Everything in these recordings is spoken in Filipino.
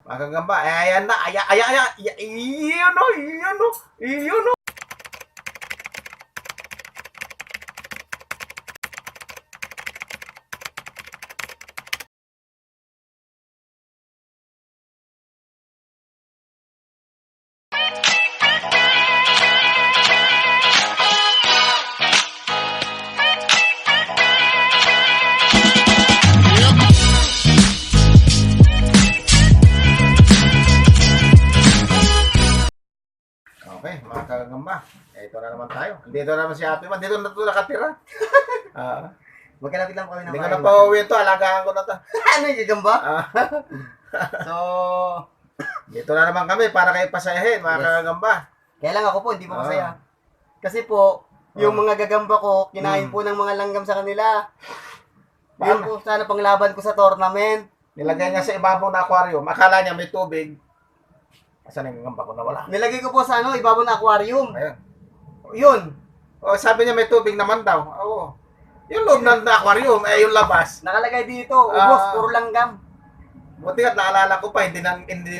Magagamba. Ayan na. Ayan. Iyon o. Iyon o. Okay, mga kagamba. Ito na naman tayo. Dito na naman si Ate Man. Dito na ito nakatira. Magkalapit lang kami ng Hindi ko na pa uwi ito. Alagaan ko na ito. Ano yung gagamba? So, Dito na naman kami para kayo pasayahin, mga kagamba. kaya lang ako po, hindi po masaya. Kasi po, yung mga gagamba ko, kinain po ng mga langgam sa kanila. Yun po sana panglaban ko sa tournament. Nilagay niya sa ibabaw na aquarium. Akala niya may tubig. Asan yung gagamba ko na wala? Nilagay ko po sa ibabaw ng aquarium. Ayun. Yun. O, sabi niya may tubig naman daw. Oo. Yung loob ng aquarium, yung labas. Nakalagay dito, ubos, puro langgam. Buti at naalala ko pa, hindi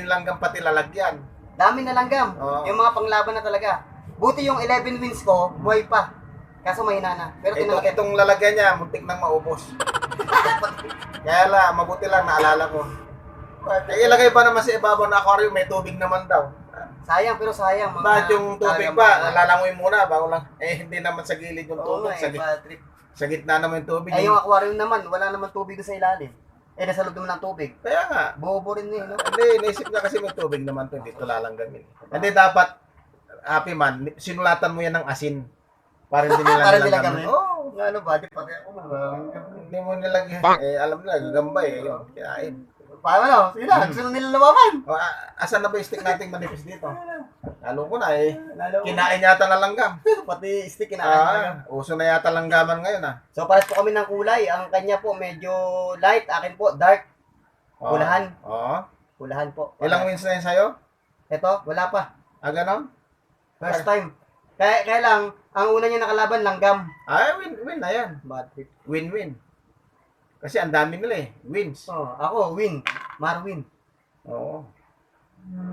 langgam pati lalagyan. Dami na langgam. Oo. Yung mga panglaban na talaga. Buti yung 11 wins ko, buhay pa. Kaso mahina na. Pero Itong lalagyan niya, muntik nang maubos. Kaya lang, mabuti lang naalala ko. Ilagay pa naman sa ibabaw na aquarium, may tubig naman daw. sayang, pero sayang. Mga Bakit yung tubig talagang ba? mga- Lalangoy muna bago lang. Hindi naman sa gilid yung Oo tubig. nga, bad trip. Sa gitna naman yung tubig. Yung aquarium naman, wala naman tubig sa ilalim. Nasa loob naman ng tubig. Kaya nga. Bobo rin no? Hindi, naisip niya kasi may tubig naman to. Dito lalanggamin. Hindi dapat, Happy Man, sinulatan mo yan ng asin. Para hindi nila Para nilanggamin. nilagamin? Oo. Nga ano ba? Di pati ako Hindi mo nilagyan. Alam nila, gagamba Yun, kinain. Paano? Sige na, gusto na nila lumaban. O, asan na ba yung stick nating manipis dito? Lalo ko na Lalo ko. Kinain yata na langgam. Pati stick kinakain. Uso na yata langgaman ngayon So pares po kami ng kulay. Ang kanya po medyo light, akin po dark. Kulahan. Oo. Kulahan po. Ilang wins na yun sa'yo? Ito, wala pa. Ganon? First time. Kaya lang, ang una niya nakalaban, langgam. Win na yan. Bad trip. Win-win. Kasi ang dami nila wins. Ako, win. Marwin. Oo.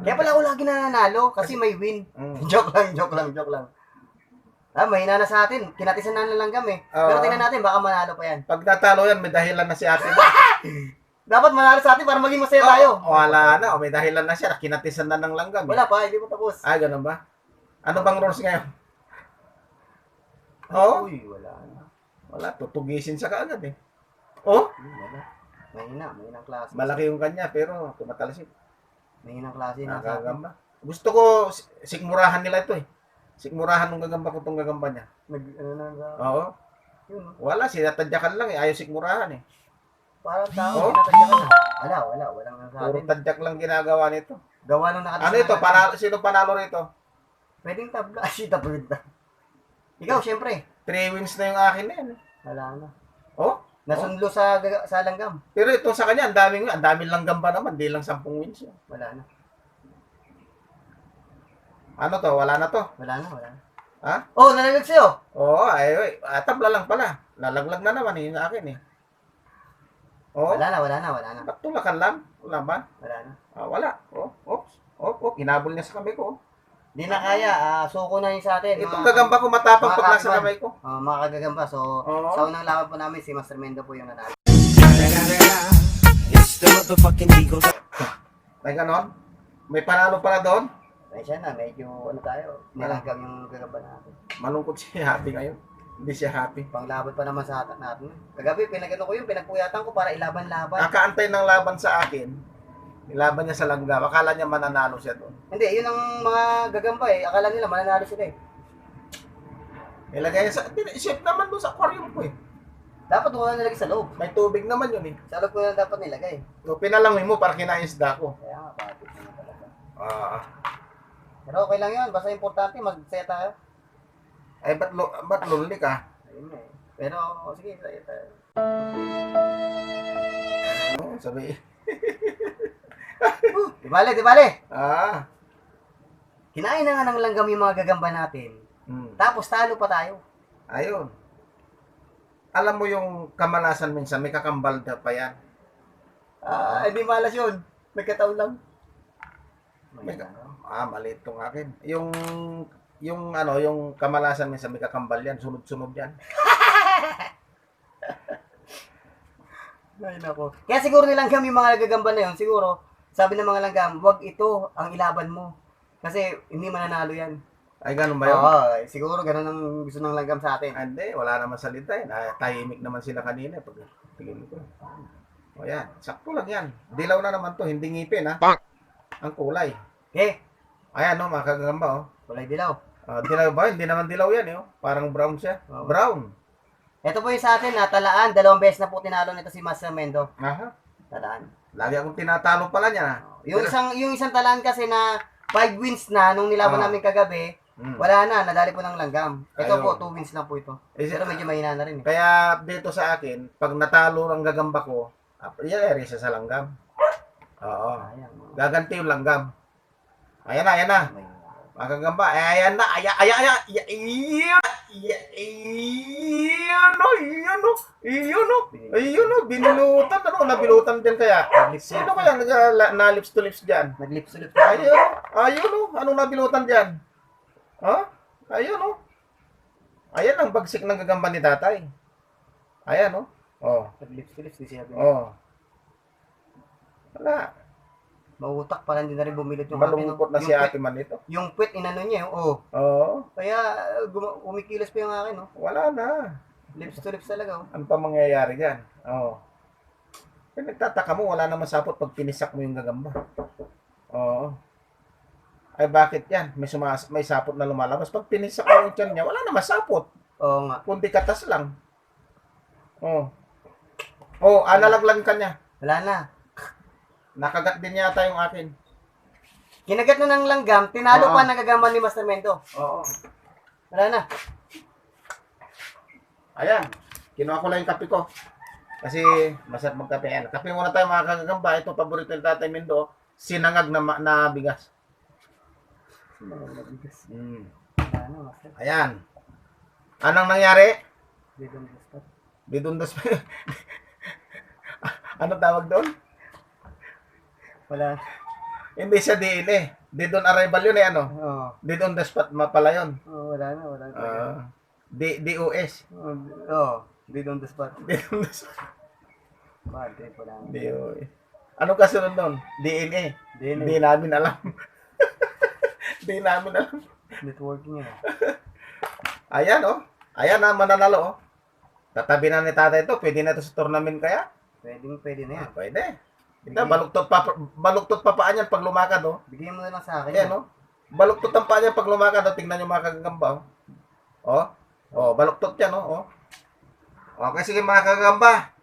Kaya pala ako lagi nananalo kasi may win. Joke lang. Mahina na sa atin. Kinatisan na ng langgam Pero tingnan natin, baka manalo pa yan. Pag natalo yan, may dahilan na si Ate Mo. Dapat manalo sa atin para maging masaya tayo. Wala na. May dahilan na siya. Kinatisan na ng langgam. Wala pa, hindi mo tapos. Ganun ba? Ano bang rules ngayon? Oo. Uy, wala na. Wala. Tutugisin siya kaagad Oh? Wala. Mahinang klase. Malaki yung kanya, pero tumatalasik. Mahinang klase na sa atin. Nakagamba. Gusto ko, sikmurahan nila ito Sikmurahan ng gagamba ko itong gagamba niya. Oo. Yun. Wala, sinatadyakan lang Ayaw sikmurahan Parang tao, pinatadyakan na. Walang sa Puro atin. tadyak lang ginagawa nito. Gawa nung nakatisan. Ano ito? Sino panalo rito? Pwedeng tabla. Tabla. Ikaw, syempre. 3 wins na yung akin na yan. Wala na. Oh? Nasunlo sa langgam. Pero ito sa kanya, ang daming langgam pa naman. Di lang 10 wins yun. Wala na. Ano to? Wala na to? Wala na. Ha? Oh, nalaglag sa'yo. Oo, tabla lang pala. Lalaglag na naman yung akin Oh, Wala na. ba't tulakan lang? Wala ba? Wala na. Wala. Hinabol niya sa kamay ko. Di na kaya, suko na yun sa atin. Itong gagamba ko matapang mga pag nasa kakiban. kamay ko. Mga kagagamba. So, Oo. sa unang laban po namin, si Master Mendo po yung nanalo. It's the motherfucking Eagle. Ay ganon? May panalo pala doon? Ay siya na, medyo tayo. Nilanggam yung gagamba natin. Malungkot si Happy ngayon. Hindi siya happy. Panglaban pa naman sa natin. Kagabi, pinagpuyatan ko para ilaban-laban. Nakaantay ng laban sa akin. Nilaban niya sa langgam. Akala niya mananalo siya doon. Hindi, yun ang mga gagamba Akala nila mananalo sila Nilagay niya sa... Isip naman doon sa aquarium ko Dapat wala nilagay sa loob. May tubig naman yun Sa loob ko na dapat nilagay. So, pinalangoy mo para kinain isda ko. Kaya nga, bakit naman talaga. Ah. Pero okay lang yun. Basta importante, magsaya tayo. Ba't lonely ka? Ayun Pero, sige, saya tayo. Sabi. Di bale. Kinain na nga ng langgam yung mga gagamba natin. Tapos talo pa tayo. Ayun. Alam mo yung kamalasan minsan, may kakambal na pa yan. Hindi malas yun. Nagkataon lang. Maliit tong akin. Yung kamalasan minsan may kakambal yan, sunod-sunod yan. Ay, nako. Kaya siguro nilang kami mga nagagamba na yun, siguro, sabi ng mga langgam, wag ito ang ilaban mo. Kasi hindi mananalo yan. Ay, ganun ba yun? Oo, siguro ganun ang gusto ng langgam sa atin. Hindi, wala naman salita yun. Tahimik naman sila kanina. Tingin ko. O yan, sakto lang yan. Dilaw na naman to, hindi ngipin ha. Ang kulay. Okay, Ayan no, mga kagagamba oh. kulay dilaw. Dilaw ba? Hindi naman dilaw yan eh. Parang brown siya. Oo. Brown. Ito po yung sa atin, Talaan. 2 beses na po tinalo nito si Master Mendo. Aha. Talaan. Lagi akong tinatalo pala niya ha. Yung isang Talaan kasi na 5 wins na nung nilaban namin kagabi, wala na, nadali po ng langgam. Ito po, 2 wins lang po ito. Pero medyo mahina na rin eh. Kaya dito sa akin, pag natalo ang gagamba ko, yari siya sa langgam. Oo. Gaganti yung langgam. Ayan na. Mga kagamba, ayan na. Iyon o. Binilutan. Ano, nabilutan din kaya? Sino kaya na lips to lips dyan? Nag-lips ulit. Ayun o. Anong nabilutan dyan? Ha? Ayun o. Ayan ang bagsik ng gagamba ni tatay. Ayan o. Oh. Nag-lips ulit. Oh. Wala. Mautak, parang hindi na rin bumilot yung Malungkot na si ate man ito. Yung puwet, inano niya, oh. Oo. Kaya, umikilos pa yung akin, oh. Wala na. Lips to lips talaga, oh. Ano pa mangyayari dyan? Oo. Kaya nagtataka mo, wala naman sapot pag pinisak mo yung gagamba. Oo. Ay bakit yan? May sapot na lumalabas. Pag pinisak mo yung tiyan niya, wala naman sapot. Oo nga. Kundi katas lang. Oo. Oo, analaglag ka niya. Wala na. Nakagat din yata yung akin. Kinagat na ng langgam, tinalo Oo. pa nagagaman ni Master Mendo. Oo. Wala na. Ayan. Kinuha ko lang yung kape ko. Kasi masarap magkape. Ayan. Kape muna tayo mga kagagamba. Ito paborito ng Tatay Mendo. Sinangag na bigas. Wala na, Master. Ayan. Anong nangyari? Didong-dustot. Bidundos. Ano tawag doon? Wala. Hindi siya DNA. Dead on arrival yun eh ano. Oo. Dead on the spot pala yun. Wala na. DOS. Oo. Didong the spot. Dead on the spot. Bad trip, wala na. DOS. Anong kasunod doon? DNA. DNA. Hindi namin alam. Hindi namin alam. Networking yan. Ayan oh. Ayan na, mananalo oh. Tatabi na ni tatay ito. Pwede na ito sa tournament kaya? Pwede na yan. Pwede. Ito, baluktot pa paan yan pag lumakad oh. Bigyan mo na lang sa akin. Ayan oh. Baluktot ang paan yan pag lumakad oh. Tingnan nyo mga kagagamba oh. Oh, baluktot yan oh. Okay, sige mga kagagamba.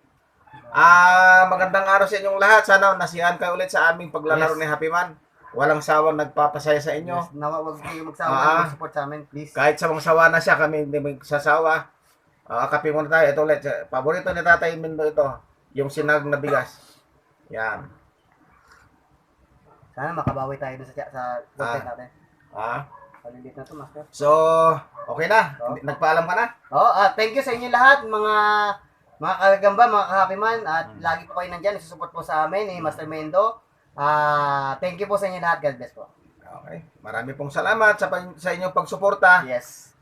Magandang araw sa inyong lahat. Sana nasiyahan kayo ulit sa aming paglalaro ni Happy Man. Walang sawang nagpapasaya sa inyo. Yes, nawawag kayo magsawa mag-support sa amin, please. Kahit sa mga sawa na siya, kami hindi magsasawa. Kape muna tayo. Ito ulit. Paborito ni Tatay Mendo ito. Yung sinag na bigas. Yan. Sana makabawi tayo dun sa content natin. Palilit na to, Master. So, okay na. Nagpaalam ka na? Thank you sa inyo lahat, mga kagagamba, mga ka-Happy Man, at lagi po kayo nandyan, nagsusupport po sa amin ni Master Mendo. Thank you po sa inyo lahat. God bless po. Okay. Marami pong salamat sa inyong pagsuporta. Yes.